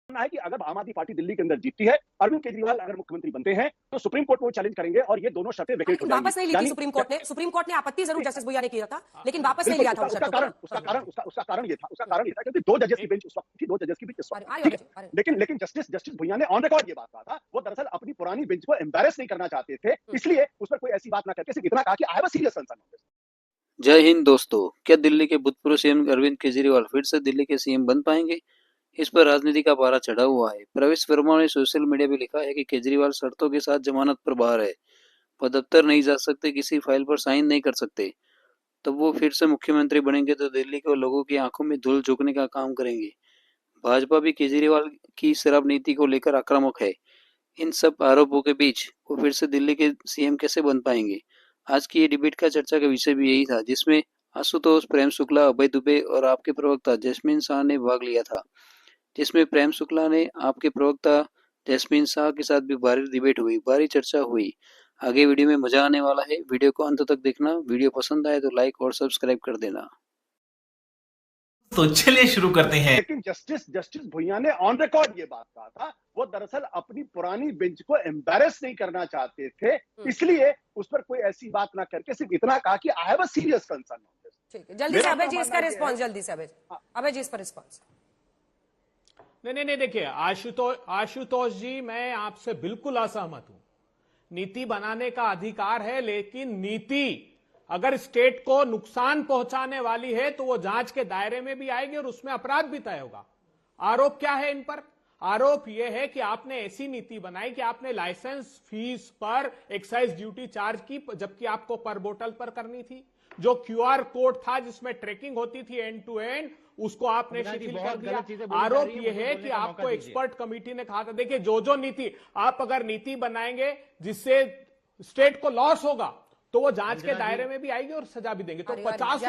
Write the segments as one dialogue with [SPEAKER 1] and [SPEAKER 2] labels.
[SPEAKER 1] है कि अगर आम आदमी पार्टी दिल्ली के अंदर जीतती है, अरविंद केजरीवाल अगर मुख्यमंत्री बनते हैं, तो सुप्रीम कोर्ट में वो चैलेंज करेंगे और ये दोनों शर्तें वेकेट हो जाएंगी।
[SPEAKER 2] वापस नहीं ली थी सुप्रीम कोर्ट ने। सुप्रीम कोर्ट ने आपत्ति जरूर जस्टिस भुइया ने किया था, लेकिन वापस नहीं लिया था
[SPEAKER 1] उसका कारण ये था क्योंकि दो जजेस की बेंच उस वक्त थी, दो जजेस की बेंच इस वक्त, ठीक है। लेकिन जस्टिस भुइया ने ऑन रिकॉर्ड ये बात कहा था, वो दरअसल अपनी पुरानी बेंच को एम्बैरेस नहीं करना चाहते थे, इसलिए उस पर कोई ऐसी बात ना करके सिर्फ इतना कहा कि I have a serious concern on this.
[SPEAKER 3] जय हिंद दोस्तों, क्या दिल्ली के भूतपूर्व सीएम अरविंद केजरीवाल फिर से दिल्ली के सीएम बन पाएंगे? इस पर राजनीति का पारा चढ़ा हुआ है। प्रवेश वर्मा ने सोशल मीडिया पर लिखा है कि केजरीवाल शर्तों के साथ जमानत पर बाहर है, वह दफ्तर नहीं जा सकते, किसी फाइल पर साइन नहीं कर सकते। तब वो फिर से मुख्यमंत्री बनेंगे तो दिल्ली के लोगों की आंखों में धूल झोंकने का काम करेंगे। भाजपा भी केजरीवाल की शराब नीति को लेकर आक्रामक है। इन सब आरोपों के बीच वो फिर से दिल्ली के सीएम कैसे बन पाएंगे? आज की ये डिबेट का चर्चा का विषय भी यही था, जिसमें आशुतोष, प्रेम शुक्ला, अभय दुबे और आपके प्रवक्ता जैस्मिन शाह ने भाग लिया था। जिसमें प्रेम शुक्ला ने आपके प्रवक्ता जैस्मिन शाह के साथ भी भारी डिबेट हुई, भारी चर्चा हुई। आगे वीडियो में मजा आने वाला है, वीडियो को अंत तक देखना। वीडियो पसंद आए तो लाइक और सब्सक्राइब कर देना।
[SPEAKER 4] तो चलिए शुरू करते हैं।
[SPEAKER 1] लेकिन जस्टिस भुइया ने ऑन रिकॉर्ड ये बात कहा था, वो दरअसल अपनी पुरानी बेंच को एम्बैरेस नहीं करना चाहते थे, इसलिए उस पर कोई ऐसी बात ना करके सिर्फ इतना कहा कि I have a serious concern on this.
[SPEAKER 2] ठीक है, जल्दी से अभय जी इसका रिस्पांस, जल्दी से अभय जी इसका रिस्पांस।
[SPEAKER 5] नहीं, देखिए आशुतोष जी, मैं आपसे बिल्कुल असहमत हूं। नीति बनाने का अधिकार है, लेकिन नीति अगर स्टेट को नुकसान पहुंचाने वाली है तो वो जांच के दायरे में भी आएगी और उसमें अपराध भी तय होगा। आरोप क्या है इन पर? आरोप यह है कि आपने ऐसी नीति बनाई कि आपने लाइसेंस फीस पर एक्साइज ड्यूटी चार्ज की, जबकि आपको पर बोतल पर करनी थी। जो क्यूआर कोड था जिसमें ट्रैकिंग होती थी एंड टू एंड, उसको आपने शिथिल कर दिया। आरोप यह है कि आपको एक्सपर्ट कमेटी ने कहा था, देखिए जो नीति आप अगर नीति बनाएंगे जिससे स्टेट को लॉस होगा तो वो जांच के दायरे में भी आएगी और सजा भी देंगे। तो 50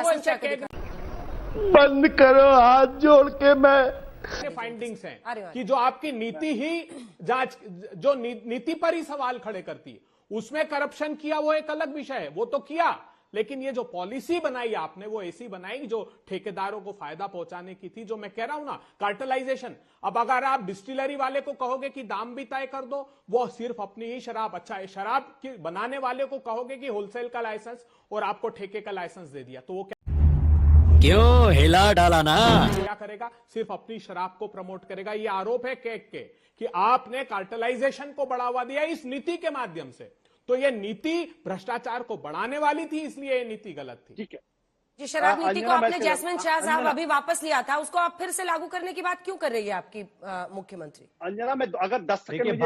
[SPEAKER 6] बंद करो, हाथ जोड़ के मैं
[SPEAKER 5] फाइंडिंग्स हैं कि जो आपकी नीति ही जांच, जो नीति पर ही सवाल खड़े करती है, उसमें करप्शन किया वो एक अलग विषय है, वो तो किया, लेकिन ये जो पॉलिसी बनाई आपने वो ऐसी बनाई जो ठेकेदारों को फायदा पहुंचाने की थी। जो मैं कह रहा हूं ना, कार्टेलाइजेशन। अब अगर आप डिस्टिलरी वाले को कहोगे कि दाम भी तय कर दो, वो सिर्फ अपनी ही शराब, अच्छा है, शराब की बनाने वाले को कहोगे कि होलसेल का लाइसेंस और आपको ठेके का लाइसेंस दे दिया, तो वो
[SPEAKER 6] क्यों हिला डाला ना?
[SPEAKER 5] क्या करेगा? सिर्फ अपनी शराब को प्रमोट करेगा। ये आरोप है केक के कि आपने कार्टेलाइजेशन को बढ़ावा दिया इस नीति के माध्यम से। तो ये नीति भ्रष्टाचार को बढ़ाने वाली थी, इसलिए ये नीति गलत थी।
[SPEAKER 1] ठीक है
[SPEAKER 2] जी, शराब नीति को आपने जैस्मिन शाह साहब अभी वापस लिया था, उसको आप फिर से लागू करने की बात क्यों कर रही है आपकी मुख्यमंत्री?
[SPEAKER 1] अंजना, मैं अगर 10 सेकंड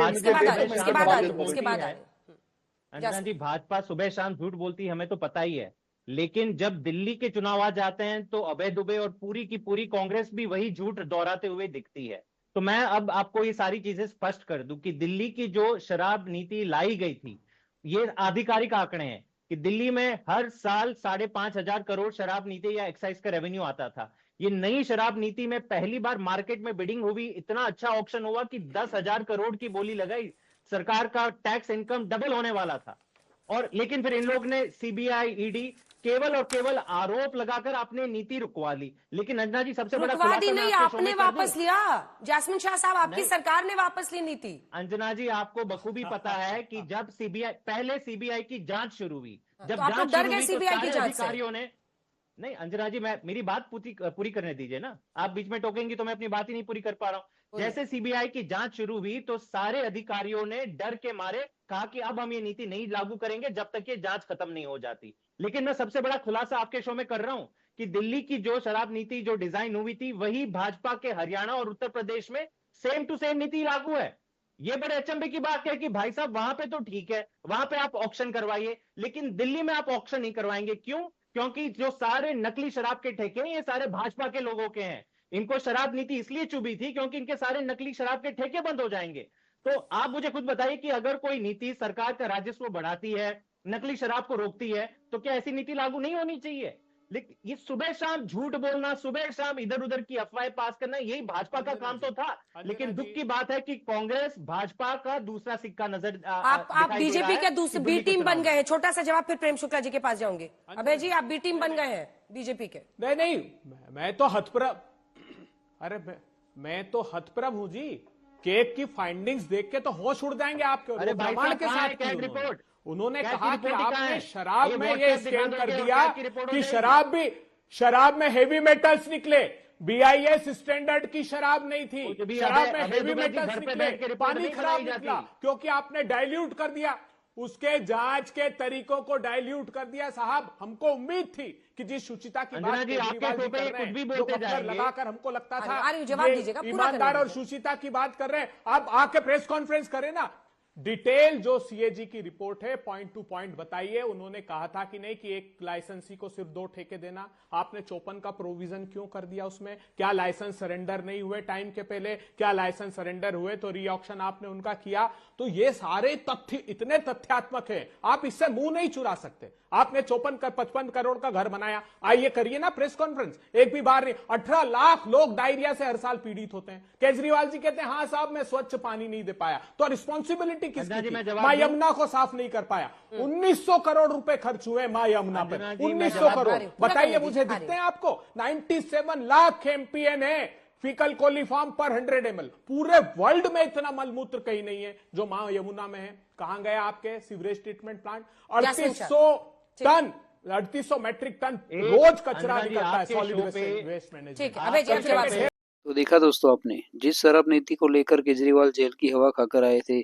[SPEAKER 7] अंजना जी, भाजपा सुबह शाम झूठ बोलती है, हमें तो पता ही है, लेकिन जब दिल्ली के चुनाव आ जाते हैं तो अभय दुबे और पूरी की पूरी कांग्रेस भी वही झूठ दोहराते हुए दिखती है। तो मैं अब आपको ये सारी चीजें स्पष्ट कर दूं कि दिल्ली की जो शराब नीति लाई गई थी, ये आधिकारिक आंकड़े हैं कि दिल्ली में हर साल 5,500 करोड़ शराब नीति या एक्साइज का रेवेन्यू आता था। ये नई शराब नीति में पहली बार मार्केट में बिडिंग हुई, इतना अच्छा ऑक्शन हुआ कि 10,000 करोड़ की बोली लगाई, सरकार का टैक्स इनकम डबल होने वाला था। और लेकिन फिर इन लोग ने सीबीआई, ईडी केवल और केवल आरोप लगाकर आपने नीति रुकवा ली। लेकिन अंजना जी, सबसे बड़ा
[SPEAKER 2] रुकवा दी नहीं, आपने वापस लिया। जैस्मिन शाह साहब, आपकी सरकार ने वापस ली नीति।
[SPEAKER 7] अंजना जी, आपको बखूबी पता है कि जब पहले सीबीआई की जांच शुरू हुई, जब
[SPEAKER 2] तो
[SPEAKER 7] जांच
[SPEAKER 2] डर गए सीबीआई की जांच
[SPEAKER 7] अधिकारियों ने, नहीं अंजना जी, मेरी बात पूरी करने दीजिए ना, आप बीच में टोकेंगी तो मैं अपनी बात ही नहीं पूरी कर पा रहा हूं। जैसे सीबीआई की जांच शुरू हुई तो सारे अधिकारियों ने डर के मारे कहा कि अब हम ये नीति नहीं लागू करेंगे जब तक ये जांच खत्म नहीं हो जाती। लेकिन मैं सबसे बड़ा खुलासा आपके शो में कर रहा हूं कि दिल्ली की जो शराब नीति जो डिजाइन हुई थी, वही भाजपा के हरियाणा और उत्तर प्रदेश में सेम टू सेम नीति लागू है। ये बड़े अचंभे की बात है कि भाई साहब, वहां पे तो ठीक है, वहां पे आप ऑक्शन करवाइए, लेकिन दिल्ली में आप ऑक्शन नहीं करवाएंगे। क्यों? क्योंकि जो सारे नकली शराब के ठेके हैं, ये सारे भाजपा के लोगों के हैं। इनको शराब नीति इसलिए चुभी थी क्योंकि इनके सारे नकली शराब के ठेके बंद हो जाएंगे। तो आप मुझे खुद बताइए कि अगर कोई नीति सरकार का राजस्व बढ़ाती है, नकली शराब को रोकती है, तो क्या ऐसी नीति लागू नहीं होनी चाहिए? लेकिन ये सुबह शाम झूठ बोलना, सुबह शाम इधर उधर की अफवाहें पास करना, यही भाजपा का काम तो था। लेकिन दुख की बात है कि कांग्रेस भाजपा का दूसरा सिक्का नजर
[SPEAKER 2] आप बीजेपी के दूसरी बी टीम बन गए हैं। छोटा सा जवाब, फिर प्रेम शुक्ला जी के पास जाऊंगे। अभय जी, आप बी टीम बन गए हैं बीजेपी के।
[SPEAKER 5] नहीं, मैं तो हतप्रभ, अरे मैं तो हतप्रभ हूं जी। केक की फाइंडिंग्स देख के तो होश उड़ जाएंगे आपके।
[SPEAKER 7] अरे भाई
[SPEAKER 5] प्रमाण
[SPEAKER 7] साहब,
[SPEAKER 5] के
[SPEAKER 7] कहाँ है
[SPEAKER 5] साथ
[SPEAKER 7] कैग
[SPEAKER 5] की
[SPEAKER 7] रिपोर्ट?
[SPEAKER 5] उन्होंने
[SPEAKER 7] कैग की
[SPEAKER 5] कहा कि
[SPEAKER 7] रिपोर्ट ही कहाँ
[SPEAKER 5] आपने
[SPEAKER 7] है?
[SPEAKER 5] शराब में ये
[SPEAKER 7] WhatsApp
[SPEAKER 5] स्कैन
[SPEAKER 7] दिखा
[SPEAKER 5] कर
[SPEAKER 7] दो,
[SPEAKER 5] दिया
[SPEAKER 7] कैग की रिपोर्ट
[SPEAKER 5] कि
[SPEAKER 7] होनी
[SPEAKER 5] शराब में हेवी मेटल्स निकले। BIS स्टैंडर्ड की शराब नहीं थी,
[SPEAKER 7] कुछ भी
[SPEAKER 5] शराब में
[SPEAKER 7] अबे
[SPEAKER 5] हेवी
[SPEAKER 7] दुबे जी,
[SPEAKER 5] मेटल्स
[SPEAKER 7] घर पे
[SPEAKER 5] निकले,
[SPEAKER 7] बैठ के रिपोर्ट
[SPEAKER 5] पानी
[SPEAKER 7] नहीं
[SPEAKER 5] खराब
[SPEAKER 7] बनाई
[SPEAKER 5] निकला
[SPEAKER 7] जाती।
[SPEAKER 5] क्योंकि आपने डाइल्यूट कर दिया। उसके जांच के तरीकों को डाइल्यूट कर दिया। साहब, हमको उम्मीद थी कि जिस सुचिता की
[SPEAKER 7] अंजना
[SPEAKER 5] बात
[SPEAKER 7] जी, आपके
[SPEAKER 5] केजरीवाल जी
[SPEAKER 7] शो पे
[SPEAKER 5] कर
[SPEAKER 7] ये
[SPEAKER 5] रहे
[SPEAKER 7] कुछ भी
[SPEAKER 5] हैं, जो
[SPEAKER 7] बोलते
[SPEAKER 5] मफलर
[SPEAKER 7] जाएंगे।
[SPEAKER 5] लगाकर हमको लगता था
[SPEAKER 2] अरे जवाब
[SPEAKER 5] ये
[SPEAKER 2] दीजिएगा, पूरा
[SPEAKER 5] ईमानदार
[SPEAKER 2] करने
[SPEAKER 5] और
[SPEAKER 2] दीजिए।
[SPEAKER 5] सुचिता की बात कर रहे हैं। आप आके प्रेस कॉन्फ्रेंस करें ना, डिटेल जो सीएजी की रिपोर्ट है पॉइंट टू पॉइंट बताइए। उन्होंने कहा था कि नहीं कि एक लाइसेंसी को सिर्फ 2 ठेके देना। आपने 54 का प्रोविजन क्यों कर दिया उसमें? क्या लाइसेंस सरेंडर नहीं हुए टाइम के पहले? क्या लाइसेंस सरेंडर हुए तो री ऑक्शन आपने उनका किया? तो ये सारे तथ्य इतने तथ्यात्मक है, आप इससे मुंह नहीं चुरा सकते। आपने 55 करोड़ का घर बनाया, आइए करिए ना प्रेस कॉन्फ्रेंस। एक भी बार नहीं। 18 लाख लोग डायरिया से हर साल पीड़ित होते हैं। केजरीवाल जी कहते हैं हाँ साहब मैं स्वच्छ पानी नहीं दे पाया, तो रिस्पॉन्सिबिलिटी किसकी थी? मां यमुना को साफ नहीं कर पाया। 1900 करोड़ रुपए खर्च हुए मां यमुना पर, 1900 करोड़। बताइए मुझे, दिखते हैं आपको? 97 लाख एमपीएन है फीकल कोलीफॉर्म पर 100 ml। पूरे वर्ल्ड में इतना मलमूत्र कहीं नहीं है जो मां यमुना में है। कहां गया आपके sewerage treatment plant? 3800 metric tonne रोज कचरा निकलता है सॉलिड वेस्ट मैनेजमेंट।
[SPEAKER 2] ठीक है, अबे जब जवाब दीजिए।
[SPEAKER 3] तो देखा दोस्तों आपने, जिस शराब नीति को लेकर केजरीवाल जेल की हवा खाकर आए थे,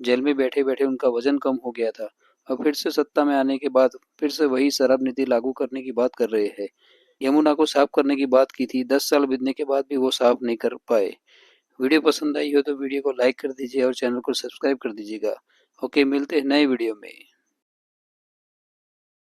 [SPEAKER 3] जेल में बैठे बैठे उनका वजन कम हो गया था। अब फिर से सत्ता में आने के बाद फिर से वही शराब नीति लागू करने की बात कर रहे हैं। यमुना को साफ करने की बात की थी, 10 साल बीतने के बाद भी वो साफ नहीं कर पाए। वीडियो पसंद आई हो तो वीडियो को लाइक कर दीजिए और चैनल को सब्सक्राइब कर दीजिएगा। ओके, मिलते हैं नए वीडियो में।